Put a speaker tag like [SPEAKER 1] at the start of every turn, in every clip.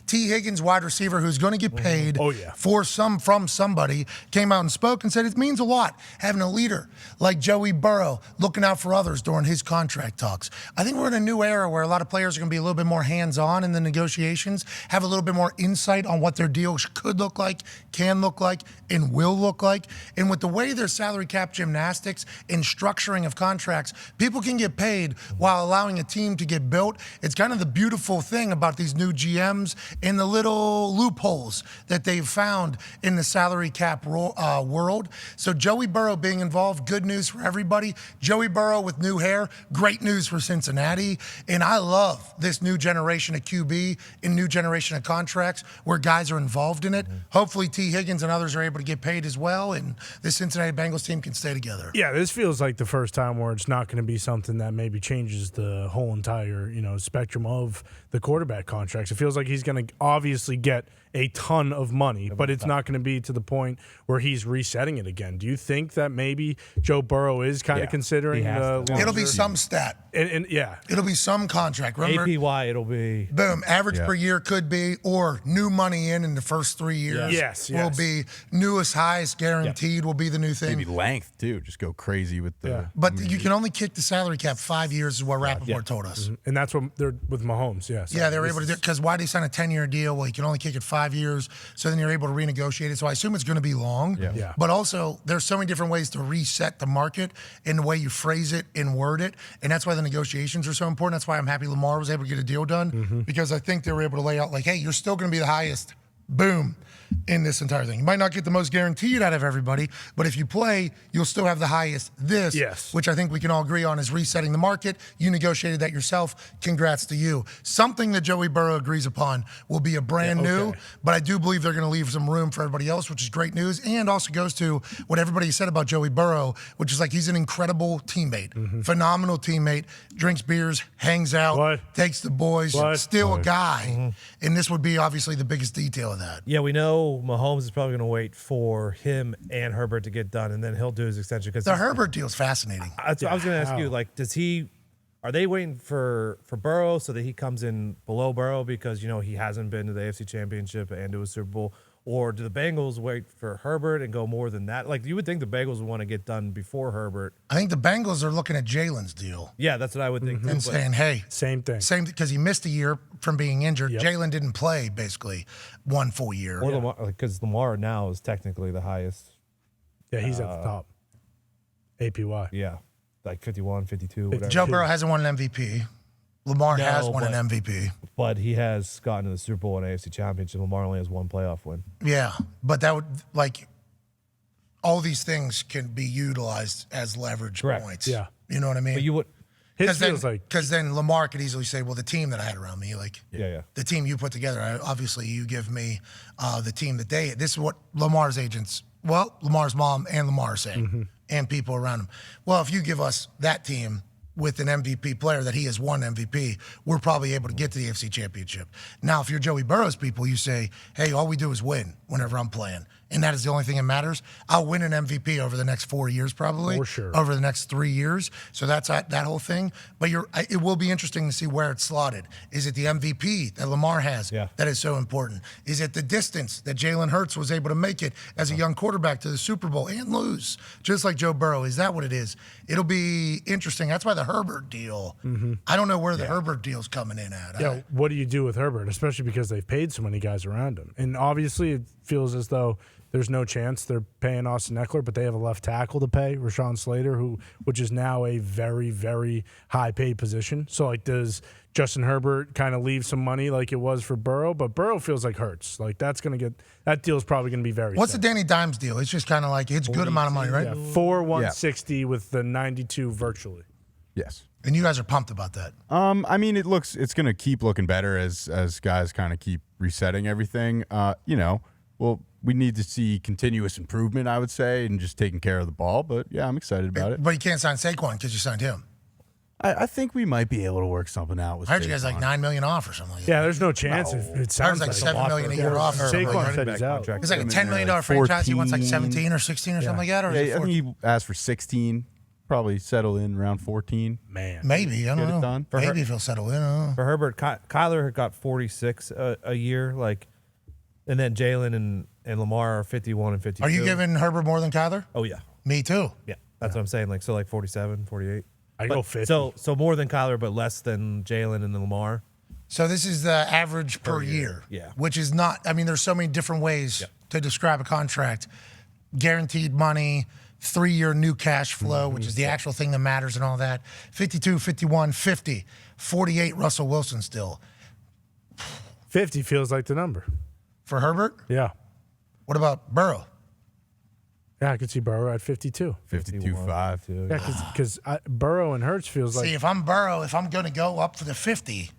[SPEAKER 1] T. Higgins, wide receiver, who's going to get paid from somebody, came out and spoke and said it means a lot having a leader like Joey Burrow looking out for others during his contract talks. I think we're in a new era where a lot of players are going to be a little bit more hands-on in the negotiations, have a little bit more insight on what their deal could look like, can look like, and will look like. And with the way their salary cap gymnastics and structuring of contracts, people can get paid while allowing a team to get built. It's kind of the beautiful thing about these new GMs and the little loopholes that they've found in the salary cap world. So Joey Burrow being involved, good news for everybody. Joey Burrow with new hair, great news for Cincinnati. And I love this new generation of QB and new generation of contracts where guys are involved in it. Hopefully T. Higgins and others are able to get paid as well, and the Cincinnati Bengals team can stay together.
[SPEAKER 2] Yeah, this feels like the first time where it's not going to be something that maybe changes the whole entire, spectrum of the quarterback contracts. It feels like he's going to obviously get a ton of money, but it's not going to be to the point where he's resetting it again. Do you think that maybe Joe Burrow is kind of considering
[SPEAKER 1] it'll be some stat.
[SPEAKER 2] And
[SPEAKER 1] it'll be some contract. Remember,
[SPEAKER 3] APY, it'll be
[SPEAKER 1] boom. Average per year could be, or new money in the first 3 years.
[SPEAKER 2] Yes.
[SPEAKER 1] Will be newest, highest, guaranteed. Will be the new thing.
[SPEAKER 4] Maybe length too. Just go crazy with the.
[SPEAKER 1] But you can only kick the salary cap 5 years, is what Rappaport told us.
[SPEAKER 2] And that's what they're with Mahomes.
[SPEAKER 1] Yeah, they were able to do it because why did they sign a 10-year deal? Well, you can only kick it 5 years, so then you're able to renegotiate it. So I assume it's going to be long.
[SPEAKER 2] Yeah.
[SPEAKER 1] But also, there's so many different ways to reset the market in the way you phrase it and word it, and that's why the negotiations are so important. That's why I'm happy Lamar was able to get a deal done because I think they were able to lay out like, hey, you're still going to be the highest. Boom. In this entire thing. You might not get the most guaranteed out of everybody, but if you play, you'll still have the highest which I think we can all agree on is resetting the market. You negotiated that yourself. Congrats to you. Something that Joey Burrow agrees upon will be a brand new, but I do believe they're going to leave some room for everybody else, which is great news, and also goes to what everybody said about Joey Burrow, which is like he's an incredible teammate, phenomenal teammate, drinks beers, hangs out, takes the boys, still a guy, and this would be obviously the biggest detail of that.
[SPEAKER 3] Yeah, we know Mahomes is probably going to wait for him and Herbert to get done, and then he'll do his extension. Because
[SPEAKER 1] the Herbert deal is fascinating.
[SPEAKER 3] I was going to ask you, like, are they waiting for Burrow so that he comes in below Burrow because, he hasn't been to the AFC Championship and to a Super Bowl? Or do the Bengals wait for Herbert and go more than that? Like, you would think the Bengals would want to get done before Herbert.
[SPEAKER 1] I think the Bengals are looking at Jalen's deal.
[SPEAKER 3] Yeah, that's what I would think.
[SPEAKER 1] And saying, hey.
[SPEAKER 2] Same thing.
[SPEAKER 1] Because he missed a year from being injured. Jalen didn't play, basically, 1 full year.
[SPEAKER 3] Or because Lamar now is technically the highest.
[SPEAKER 2] Yeah, he's at the top. APY.
[SPEAKER 3] Yeah, like 51, 52, whatever.
[SPEAKER 1] Joe Burrow hasn't won an MVP. Lamar has won an MVP.
[SPEAKER 3] But he has gotten to the Super Bowl and AFC Championship. Lamar only has 1 playoff win.
[SPEAKER 1] Yeah, but that would, all these things can be utilized as leverage points.
[SPEAKER 2] Yeah.
[SPEAKER 1] You know what I mean?
[SPEAKER 3] But you would.
[SPEAKER 1] Because then Lamar could easily say, well, the team that I had around me, the team you put together, obviously you give me the team that this is what Lamar's agents, Lamar's mom and Lamar are saying, and people around him. Well, if you give us that team with an MVP player that he has won MVP, we're probably able to get to the AFC Championship. Now, if you're Joey Burrow's people, you say, hey, all we do is win whenever I'm playing. And that is the only thing that matters. I'll win an MVP over the next 4 years, probably.
[SPEAKER 2] For sure.
[SPEAKER 1] Over the next 3 years. So that's that whole thing. But it will be interesting to see where it's slotted. Is it the MVP that Lamar has that is so important? Is it the distance that Jalen Hurts was able to make it as a young quarterback to the Super Bowl and lose, just like Joe Burrow? Is that what it is? It'll be interesting. That's why the Herbert deal, I don't know where the Herbert deal's coming in at.
[SPEAKER 2] What do you do with Herbert, especially because they've paid so many guys around him? And obviously it feels as though there's no chance they're paying Austin Eckler, but they have a left tackle to pay, Rashawn Slater, which is now a very, very high-paid position. So, does Justin Herbert kind of leave some money like it was for Burrow? But Burrow feels like Hurts. That deal's probably going to be very
[SPEAKER 1] What's
[SPEAKER 2] sad.
[SPEAKER 1] the Danny Dimes deal? It's just kind of like, it's a good amount of money, right?
[SPEAKER 2] Yeah, 160 with the 92 virtually.
[SPEAKER 4] Yes.
[SPEAKER 1] And you guys are pumped about that.
[SPEAKER 4] I mean, it's going to keep looking better as guys kind of keep resetting everything. Well, we need to see continuous improvement, I would say, and just taking care of the ball. But, yeah, I'm excited about it.
[SPEAKER 1] But you can't sign Saquon because you signed him.
[SPEAKER 4] I think we might be able to work something out with
[SPEAKER 1] I heard
[SPEAKER 4] Saquon.
[SPEAKER 1] you guys $9 million off or something like that.
[SPEAKER 2] Yeah, there's no chance. It sounds
[SPEAKER 1] like $7 million a year off.
[SPEAKER 2] Saquon said he's out.
[SPEAKER 1] It's like a $10 million franchise. He wants like 17 or 16 or something like that? Or
[SPEAKER 4] I think he asked for 16. probably settle in around 14.
[SPEAKER 2] Man.
[SPEAKER 1] Maybe. I don't
[SPEAKER 4] Get it
[SPEAKER 1] know.
[SPEAKER 4] done.
[SPEAKER 1] Maybe if he'll settle in. I don't know.
[SPEAKER 3] For Herbert, Kyler got 46 a year, and then Jalen and Lamar are 51 and 52.
[SPEAKER 1] Are you giving Herbert more than Kyler?
[SPEAKER 3] Oh yeah,
[SPEAKER 1] Me too.
[SPEAKER 3] yeah. That's what I'm saying. 47, 48.
[SPEAKER 2] I go 50.
[SPEAKER 3] So more than Kyler, but less than Jalen and Lamar.
[SPEAKER 1] So this is the average per year.
[SPEAKER 3] Yeah.
[SPEAKER 1] Which is not, I mean, there's so many different ways to describe a contract. Guaranteed money, 3-year new cash flow, which is the actual thing that matters and all that. 52, 51, 50, 48 Russell Wilson still.
[SPEAKER 2] 50 feels like the number.
[SPEAKER 1] For Herbert?
[SPEAKER 2] Yeah.
[SPEAKER 1] What about Burrow?
[SPEAKER 2] Yeah, I could see Burrow at 52.
[SPEAKER 4] 52.5.
[SPEAKER 2] Yeah, because Burrow and Hurts feels like
[SPEAKER 1] See, if I'm Burrow, if I'm going to go up for the 50,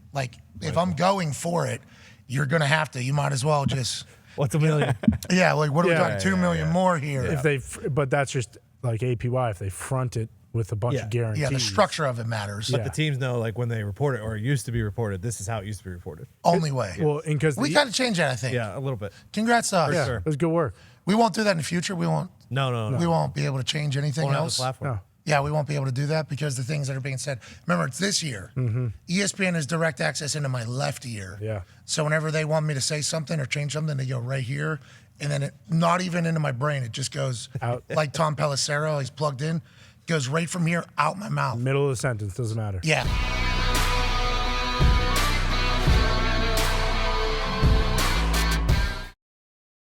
[SPEAKER 1] if I'm going for it, you're going to have to. You might as well just,
[SPEAKER 3] What's $1 million?
[SPEAKER 1] yeah, what are we
[SPEAKER 2] Yeah,
[SPEAKER 1] talking? 2 million more here.
[SPEAKER 2] if they, but that's just like APY. If they front it with a bunch of guarantees.
[SPEAKER 1] Yeah, the structure of it matters.
[SPEAKER 3] But the teams know, when they report it, or it used to be reported, this is how it used to be reported.
[SPEAKER 1] Only way.
[SPEAKER 2] Well, and because
[SPEAKER 1] We got to change that, I think.
[SPEAKER 3] Yeah, a little bit.
[SPEAKER 1] Congrats to us.
[SPEAKER 2] yeah,
[SPEAKER 3] sure.
[SPEAKER 2] it was good work.
[SPEAKER 1] We won't do that in the future. We won't.
[SPEAKER 3] No.
[SPEAKER 1] We won't be able to change anything
[SPEAKER 3] Won't have the
[SPEAKER 1] else.
[SPEAKER 3] platform.
[SPEAKER 2] No.
[SPEAKER 1] Yeah, we won't be able to do that because the things that are being said. Remember, it's this year. ESPN has direct access into my left ear.
[SPEAKER 2] Yeah.
[SPEAKER 1] So whenever they want me to say something or change something, they go right here, and then not even into my brain. It just goes
[SPEAKER 2] Out.
[SPEAKER 1] like Tom Pelissero. He's plugged in. Goes right from here out my mouth.
[SPEAKER 2] Middle of the sentence doesn't matter.
[SPEAKER 1] Yeah.